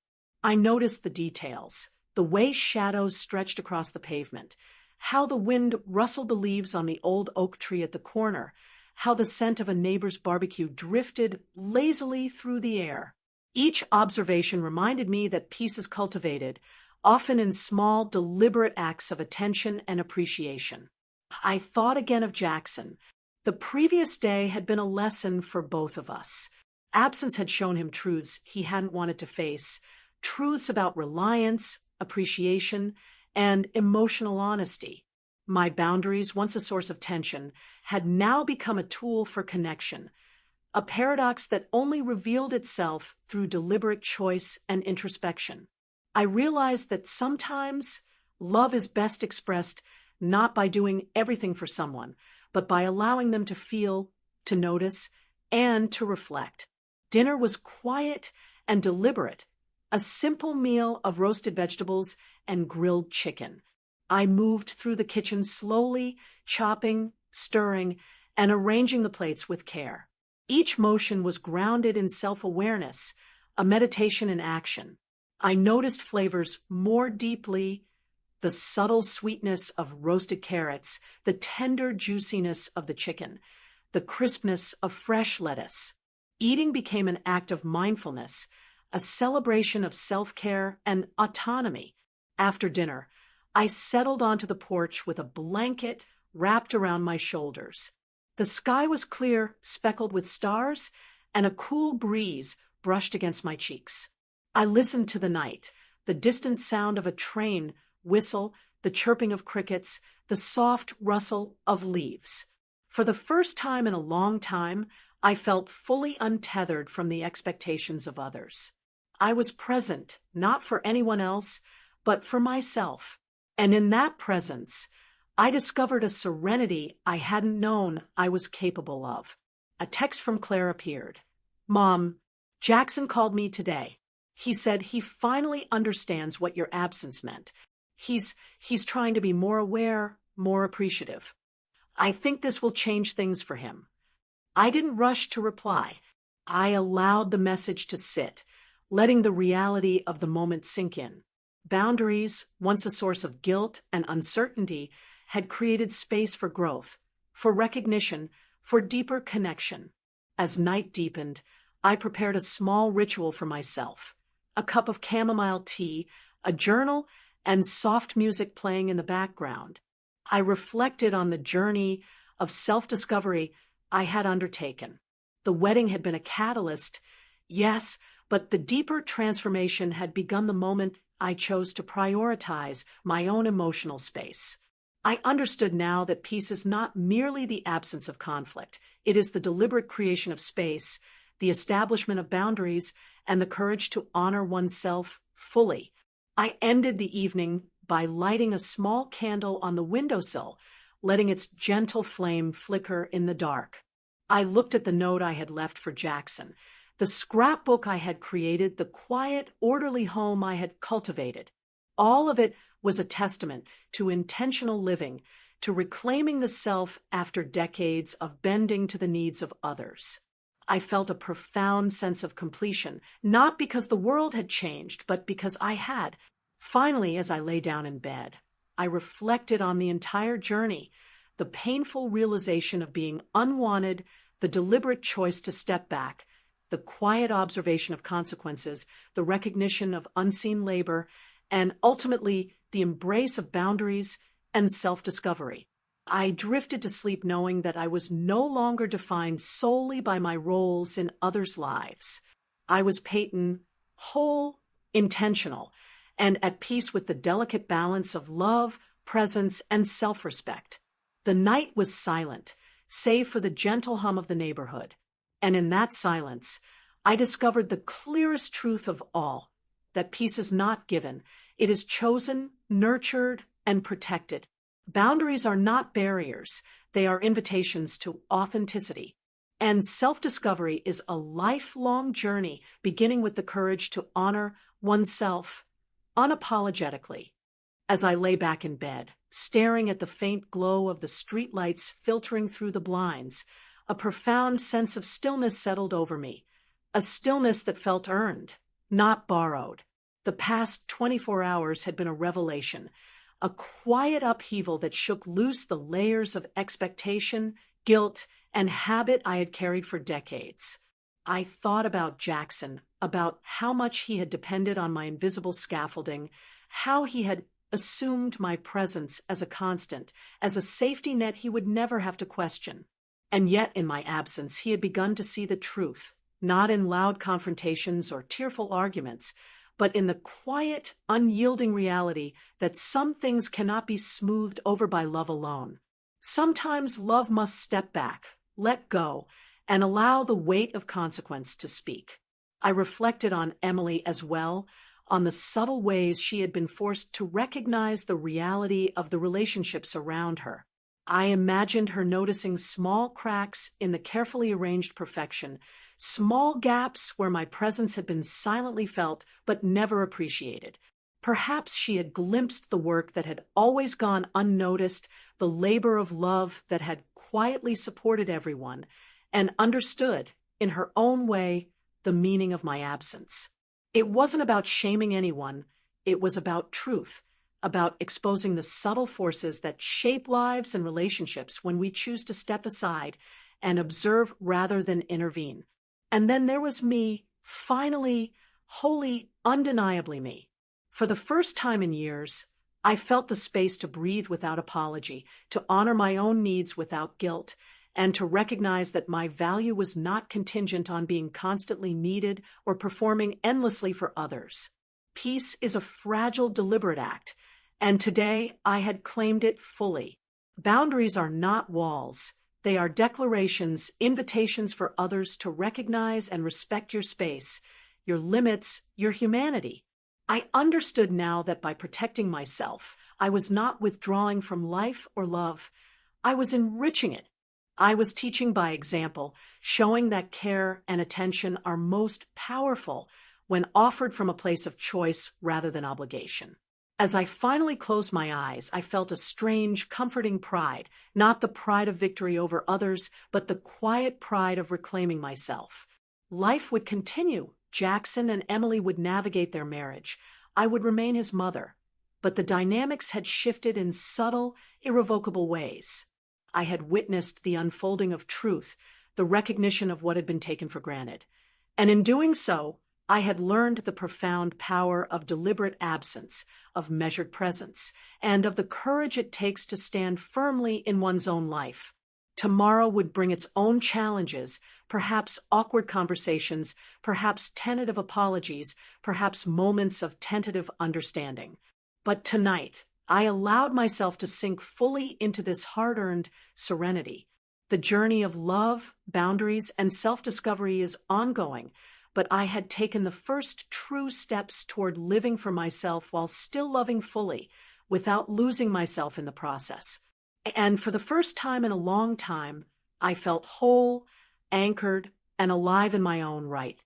I noticed the details, the way shadows stretched across the pavement, how the wind rustled the leaves on the old oak tree at the corner, how the scent of a neighbor's barbecue drifted lazily through the air. Each observation reminded me that peace is cultivated, often in small, deliberate acts of attention and appreciation. I thought again of Jackson. The previous day had been a lesson for both of us. Absence had shown him truths he hadn't wanted to face, truths about reliance, appreciation, and emotional honesty. My boundaries, once a source of tension, had now become a tool for connection, a paradox that only revealed itself through deliberate choice and introspection. I realized that sometimes love is best expressed not by doing everything for someone, but by allowing them to feel, to notice, and to reflect. Dinner was quiet and deliberate, a simple meal of roasted vegetables and grilled chicken. I moved through the kitchen slowly, chopping, stirring, and arranging the plates with care. Each motion was grounded in self-awareness, a meditation in action. I noticed flavors more deeply, the subtle sweetness of roasted carrots, the tender juiciness of the chicken, the crispness of fresh lettuce. Eating became an act of mindfulness, a celebration of self-care and autonomy. After dinner, I settled onto the porch with a blanket wrapped around my shoulders. The sky was clear, speckled with stars, and a cool breeze brushed against my cheeks. I listened to the night, the distant sound of a train whistle, the chirping of crickets, the soft rustle of leaves. For the first time in a long time, I felt fully untethered from the expectations of others. I was present, not for anyone else, but for myself. And in that presence, I discovered a serenity I hadn't known I was capable of. A text from Claire appeared. "Mom, Jackson called me today. He said he finally understands what your absence meant. He's trying to be more aware, more appreciative. I think this will change things for him." I didn't rush to reply. I allowed the message to sit, letting the reality of the moment sink in. Boundaries, once a source of guilt and uncertainty, had created space for growth, for recognition, for deeper connection. As night deepened, I prepared a small ritual for myself. A cup of chamomile tea, a journal, and soft music playing in the background. I reflected on the journey of self-discovery I had undertaken. The wedding had been a catalyst, yes, but the deeper transformation had begun the moment I chose to prioritize my own emotional space. I understood now that peace is not merely the absence of conflict. It is the deliberate creation of space, the establishment of boundaries, and the courage to honor oneself fully. I ended the evening by lighting a small candle on the windowsill, letting its gentle flame flicker in the dark. I looked at the note I had left for Jackson, the scrapbook I had created, the quiet, orderly home I had cultivated. All of it was a testament to intentional living, to reclaiming the self after decades of bending to the needs of others. I felt a profound sense of completion, not because the world had changed, but because I had. Finally, as I lay down in bed, I reflected on the entire journey, the painful realization of being unwanted, the deliberate choice to step back, the quiet observation of consequences, the recognition of unseen labor, and ultimately the embrace of boundaries and self-discovery. I drifted to sleep knowing that I was no longer defined solely by my roles in others' lives. I was Peyton, whole, intentional, and at peace with the delicate balance of love, presence, and self-respect. The night was silent, save for the gentle hum of the neighborhood. And in that silence, I discovered the clearest truth of all, that peace is not given. It is chosen, nurtured, and protected. Boundaries are not barriers. They are invitations to authenticity. And self-discovery is a lifelong journey, beginning with the courage to honor oneself unapologetically. As I lay back in bed, staring at the faint glow of the streetlights filtering through the blinds, a profound sense of stillness settled over me, a stillness that felt earned, not borrowed. The past 24 hours had been a revelation, a quiet upheaval that shook loose the layers of expectation, guilt, and habit I had carried for decades. I thought about Jackson, about how much he had depended on my invisible scaffolding, how he had assumed my presence as a constant, as a safety net he would never have to question. And yet, in my absence, he had begun to see the truth, not in loud confrontations or tearful arguments, but in the quiet, unyielding reality that some things cannot be smoothed over by love alone. Sometimes love must step back, let go, and allow the weight of consequence to speak. I reflected on Emily as well, on the subtle ways she had been forced to recognize the reality of the relationships around her. I imagined her noticing small cracks in the carefully arranged perfection, small gaps where my presence had been silently felt but never appreciated. Perhaps she had glimpsed the work that had always gone unnoticed, the labor of love that had quietly supported everyone, and understood, in her own way, the meaning of my absence. It wasn't about shaming anyone, it was about truth, about exposing the subtle forces that shape lives and relationships when we choose to step aside and observe rather than intervene. And then there was me, finally, wholly, undeniably me. For the first time in years, I felt the space to breathe without apology, to honor my own needs without guilt, and to recognize that my value was not contingent on being constantly needed or performing endlessly for others. Peace is a fragile, deliberate act, and today I had claimed it fully. Boundaries are not walls. They are declarations, invitations for others to recognize and respect your space, your limits, your humanity. I understood now that by protecting myself, I was not withdrawing from life or love. I was enriching it. I was teaching by example, showing that care and attention are most powerful when offered from a place of choice rather than obligation. As I finally closed my eyes, I felt a strange, comforting pride, not the pride of victory over others, but the quiet pride of reclaiming myself. Life would continue. Jackson and Emily would navigate their marriage. I would remain his mother. But the dynamics had shifted in subtle, irrevocable ways. I had witnessed the unfolding of truth, the recognition of what had been taken for granted. And in doing so, I had learned the profound power of deliberate absence, of measured presence, and of the courage it takes to stand firmly in one's own life. Tomorrow would bring its own challenges, perhaps awkward conversations, perhaps tentative apologies, perhaps moments of tentative understanding. But tonight, I allowed myself to sink fully into this hard-earned serenity. The journey of love, boundaries, and self-discovery is ongoing, but I had taken the first true steps toward living for myself while still loving fully, without losing myself in the process. And for the first time in a long time, I felt whole, anchored, and alive in my own right.